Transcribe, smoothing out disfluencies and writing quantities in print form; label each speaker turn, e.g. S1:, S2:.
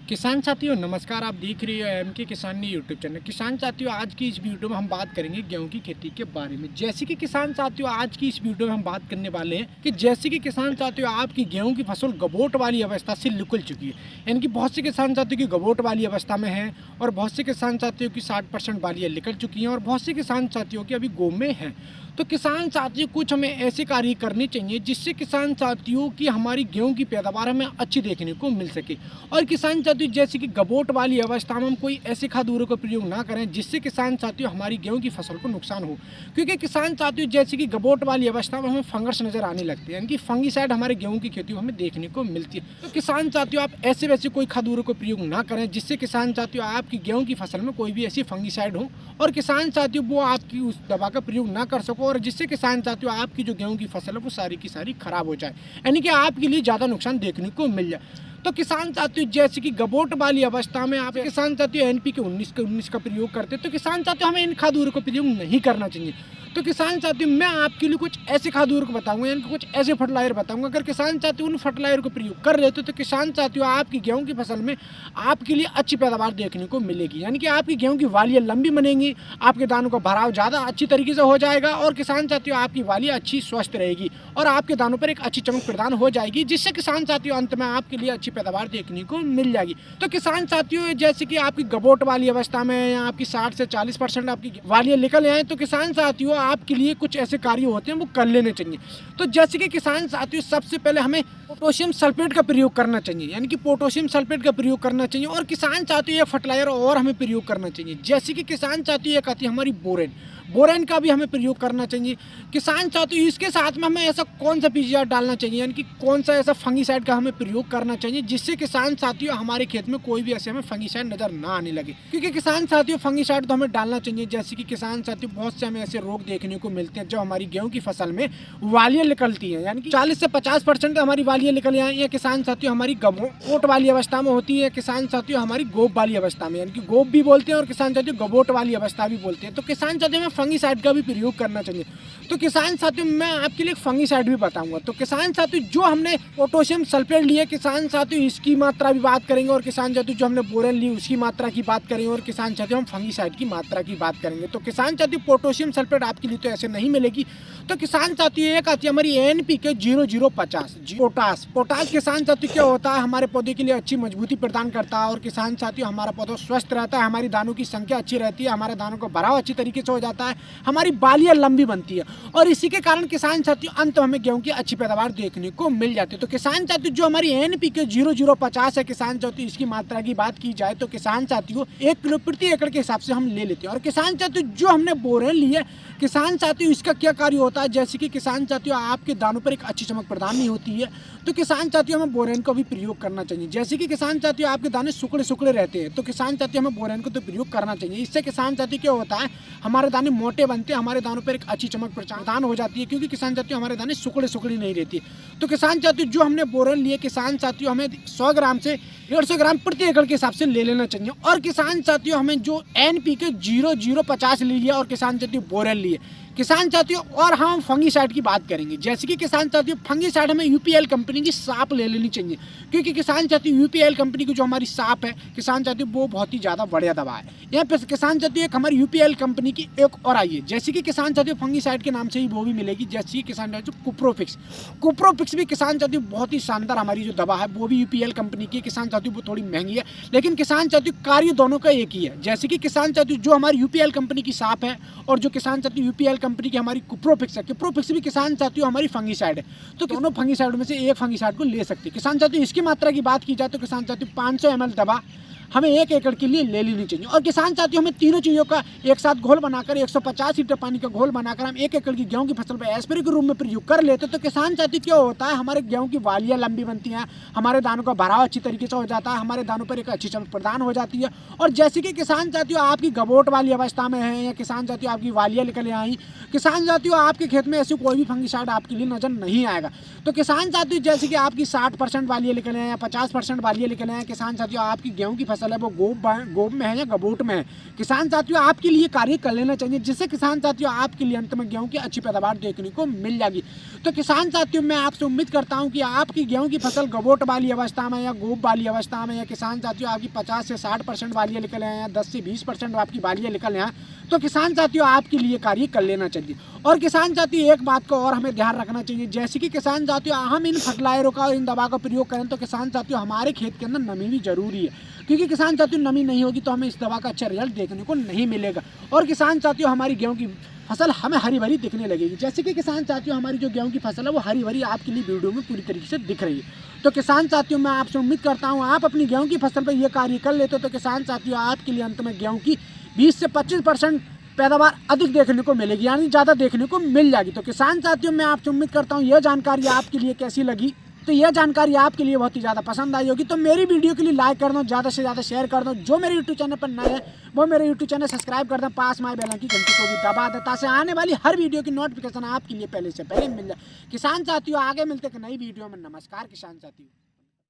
S1: किसान साथियों नमस्कार। आप देख रहे हो एमके किसान यूट्यूब चैनल। किसान साथियों आज की इस वीडियो में हम बात करेंगे गेहूं की खेती के बारे में। जैसे कि किसान साथियों आज की इस वीडियो में हम बात करने वाले हैं कि जैसे कि किसान साथियों आपकी गेहूं की फसल गबोट वाली अवस्था से निकल चुकी है, यानी कि बहुत से किसान साथियों की गबोट वाली अवस्था में है और बहुत से किसान साथियों की 60% बालियाँ निकल चुकी हैं और बहुत से किसान साथियों की अभी गोम में है। तो किसान साथियों कुछ हमें ऐसे कार्य करने चाहिए जिससे किसान साथियों की हमारी गेहूं की पैदावार हमें अच्छी देखने को मिल सके। और किसान साथियों जैसे कि गबोट वाली अवस्था में हम कोई ऐसे खाद उर्वरकों का प्रयोग ना करें जिससे किसान साथियों हमारी गेहूं की फसल को नुकसान हो, क्योंकि किसान साथियों जैसे कि गबोट वाली अवस्था में हमें फंगस नजर आने लगती है, यानी कि फंगीसाइड हमारे गेहूं की खेती में हमें देखने को मिलती है। तो किसान साथियों आप ऐसे वैसे कोई खाद उर्वरक का प्रयोग ना करें जिससे किसान साथियों आपकी गेहूं की फसल में कोई भी ऐसी फंगीसाइड हो और किसान साथियों वो आपकी उस दवा का प्रयोग ना कर सको और जिससे किसान साथियों आपकी जो गेहूं की फसल है वो सारी की सारी खराब हो जाए, यानी कि आपके लिए ज़्यादा नुकसान देखने को मिल जाए। तो किसान साथियों जैसे कि गबोट वाली अवस्था में आप किसान साथियों एनपीके 19 का प्रयोग करते हैं, तो किसान साथियों हमें इन खाद उर्वरकों का प्रयोग नहीं करना चाहिए। तो किसान साथियों मैं आपके लिए कुछ ऐसे खाद उर्वरक बताऊंगा, यानी कि कुछ ऐसे फर्टिलाइजर बताऊंगा। अगर किसान साथियों उन फर्टिलाइजर को प्रयोग कर लेते तो किसान साथियों आपकी गेहूं की फसल में आपके लिए अच्छी पैदावार देखने को मिलेगी, यानी कि आपकी गेहूं की वालियाँ लंबी बनेंगी, आपके दानों का भराव ज़्यादा अच्छी तरीके से हो जाएगा और किसान साथियों आपकी वालियाँ अच्छी स्वस्थ रहेगी और आपके दानों पर एक अच्छी चमक प्रदान हो जाएगी, जिससे किसान साथियों अंत में आपके लिए अच्छी पैदावार देखने को मिल जाएगी। तो किसान साथियों जैसे कि आपकी गबोट वाली अवस्था में या आपकी 60 से 40% आपकी वालियाँ निकल आए, तो किसान साथियों आपके लिए कुछ ऐसे कार्य होते हैं वो कर लेने चाहिए। तो जैसे कि किसान साथियों सबसे पहले हमें पोटेशियम सल्फेट का प्रयोग करना चाहिए, यानी कि पोटेशियम सल्फेट का प्रयोग करना चाहिए। और किसान साथियों ये फर्टिलाइजर और हमें प्रयोग करना चाहिए, जैसे कि किसान साथियों एक आती है हमारी बोरेन का भी हमें प्रयोग करना चाहिए। किसान साथियों इसके साथ में हमें ऐसा कौन सा पीजीआर डालना चाहिए, यानी कि कौन सा ऐसा फंगीसाइड का हमें प्रयोग करना चाहिए जिससे किसान साथियों हमारे खेत में कोई भी ऐसे हमें फंगीसाइड नजर ना आने लगे, क्योंकि किसान साथियों फंगीसाइड तो हमें डालना चाहिए। जैसे कि किसान साथियों बहुत से हमें ऐसे रोग देखने को मिलते हैं जब हमारी गेहूं की फसल में वालियाँ निकलती हैं, यानी कि 40 से 50% हमारी वालियाँ निकल आए। ये किसान साथियों हमारी गबोट वाली अवस्था में होती है, किसान साथियों हमारी गोब वाली अवस्था में, यानी कि गोब भी बोलते हैं और किसान साथियों गबोट वाली अवस्था भी बोलते हैं। तो किसान साथियों में फंगीसाइड का भी प्रयोग करना चाहिए। तो किसान साथियों मैं आपके लिए फंगीसाइड भी बताऊंगा। तो किसान साथियों जो हमने पोटेशियम सल्फेट लिए किसान साथियों इसकी मात्रा भी बात करेंगे और किसान साथियों जो हमने बोरेन ली उसकी मात्रा की बात करेंगे और किसान साथियों हम फंगीसाइड की मात्रा की बात करेंगे। तो किसान साथियों पोटेशियम सल्फेट आपके लिए तो ऐसे नहीं मिलेगी। तो किसान साथियों एक आती है हमारी एनपीके 0050 पोटास किसान साथियों क्या होता है हमारे पौधे के लिए अच्छी मजबूती प्रदान करता है और किसान साथियों हमारा पौधा स्वस्थ रहता है, हमारी दानों की संख्या अच्छी रहती है, हमारे दानों का भराव अच्छी तरीके से हो जाता है, हमारी बालियाँ लंबी बनती है और इसी के कारण किसान साथियों अंत में हमें गेहूं की अच्छी पैदावार देखने को मिल जाती है। तो किसान साथियों जो हमारी एनपीके 0050 है किसान साथियों इसकी मात्रा की बात की जाए तो किसान साथियों 1 किलो प्रति एकड़ के हिसाब से हम ले लेते हैं। और किसान साथियों जो हमने बोरेन ली है किसान साथियों इसका क्या कार्य होता है, जैसे कि किसान साथियों आपके दानों पर एक अच्छी चमक प्रदान नहीं होती है, तो किसान साथियों हमें बोरेन का भी प्रयोग करना चाहिए। जैसे कि किसान साथियों आपके दाने सुकड़े सुकड़े रहते हैं तो किसान साथियों हमें बोरेन को तो प्रयोग करना चाहिए। इससे किसान साथियों क्या होता है हमारे दाने मोटे बनते हैं, हमारे दानों पर एक अच्छी चमक प्रदान हो जाती है, क्योंकि किसान साथियों हमारे दाने सुकड़े सुकड़ी नहीं रहती। तो किसान साथियों जो हमने बोरेन लिए किसान साथियों हमें 100 ग्राम से 150 ग्राम प्रति एकड़ के हिसाब से ले लेना चाहिए। और किसान साथियों हमें जो एनपीके 0050 ले लिया और किसान साथियों बोरेन लिए किसान साथियों और हम फंगीसाइड की बात करेंगे। जैसे कि किसान साथियों फंगीसाइड हमें यूपीएल कंपनी की साप ले लेनी चाहिए, क्योंकि किसान साथियों यूपीएल कंपनी की जो हमारी साप है किसान साथियों वो बहुत ही ज़्यादा बढ़िया दवा है। यहाँ पे किसान साथियों एक हमारी यूपीएल कंपनी की एक और आई है, जैसे कि किसान साथियों फंगीसाइड के नाम से ही वो भी मिलेगी, जैसे कि किसान साथियों कुप्रोफिक्स भी किसान साथियों बहुत ही शानदार हमारी जो दवा है वो भी यूपीएल कंपनी की किसान साथियों वो थोड़ी महंगी है, लेकिन किसान साथियों कार्य दोनों का एक ही है। जैसे कि किसान साथियों जो हमारी यूपीएल कंपनी की साप है और जो किसान साथियों यूपीएल कंपनी की हमारी कुप्रोफिक्स है, कुप्रोफिक्स भी किसान साथियों हमारी फंगीसाइड है, तो दोनों फंगीसाइड में से एक फंगीसाइड को ले सकते हैं। किसान साथियों इसकी मात्रा की बात की जाए तो किसान साथियों 500 ml दवा हमें 1 एकड़ के लिए ले लेनी चाहिए। और किसान साथियों हमें तीनों चीज़ों का एक साथ घोल बनाकर 150 लीटर पानी का घोल बनाकर हम 1 एकड़ की गेहूं की फसल पर एस्प्रे के रूप में प्रयोग कर लेते तो किसान साथियों क्या होता है हमारे गेहूं की वालियाँ लंबी बनती हैं, हमारे दानों का भराव अच्छी तरीके से हो जाता है, हमारे दानों पर एक अच्छी चमक प्रदान हो जाती है। और जैसे कि किसान साथियों आपकी गबोट वाली अवस्था में है या किसान साथियों आपकी वालियाँ निकल आई, किसान साथियों आपके खेत में ऐसे कोई भी फंगीसाइड आपके लिए नजर नहीं आएगा। तो किसान साथियों जैसे कि आपकी 60% वालियाँ निकल आए या 50% वालियाँ निकल आए, किसान साथियों आपकी गेहूं की फसल फसल है वो गोब में है या गबोट में है। किसान साथियों आपके लिए कार्य कर लेना चाहिए, जिससे किसान साथियों आपके लिए अंत में गेहूं की अच्छी पैदावार देखने को मिल जाएगी। तो किसान साथियों मैं आपसे उम्मीद करता हूं कि आपकी गेहूं की फसल गबोट वाली अवस्था में या गोब वाली अवस्था में, या किसान साथियों आपकी 50 से 60% वालियाँ निकल आए हैं, 10 से 20% आपकी वालियाँ निकल आए, तो किसान साथियों आपके लिए कार्य कर लेना चाहिए। और किसान साथियों एक बात को और हमें ध्यान रखना चाहिए, जैसे कि किसान साथियों हम इन फर्टिलाइजरों का और इन दवा का प्रयोग करें तो किसान साथियों हमारे खेत के अंदर नमी भी जरूरी है, क्योंकि किसान साथियों नमी नहीं होगी तो हमें इस दवा का अच्छा रिजल्ट देखने को नहीं मिलेगा। और किसान साथियों हमारी गेहूं की फसल हमें हरी भरी दिखने लगेगी। जैसे कि किसान साथियों हमारी जो गेहूं की फसल है वो हरी भरी आपके लिए वीडियो में पूरी तरीके से दिख रही है। तो किसान साथियों मैं आपसे उम्मीद करता हूं आप अपनी गेहूं की फसल पर यह कार्य कर लेते हो तो किसान साथियों आपके लिए अंत में गेहूं की 20 से 25% पैदावार अधिक देखने को मिलेगी, यानी ज़्यादा देखने को मिल जाएगी। तो किसान साथियों मैं आपसे उम्मीद करता हूँ यह जानकारी आपके लिए कैसी लगी, तो यह जानकारी आपके लिए बहुत ही ज़्यादा पसंद आई होगी। तो मेरी वीडियो के लिए लाइक कर दो, ज़्यादा से ज़्यादा शेयर कर दो। जो मेरे यूट्यूब चैनल पर नए हैं वो मेरे यूट्यूब चैनल सब्सक्राइब कर दें, पास में बेल की घंटी को भी दबा दें, ताकि आने वाली हर वीडियो की नोटिफिकेशन आपके लिए पहले से पहले मिल जाए। किसान साथियों आगे मिलते हैं नई वीडियो में। नमस्कार किसान साथियों।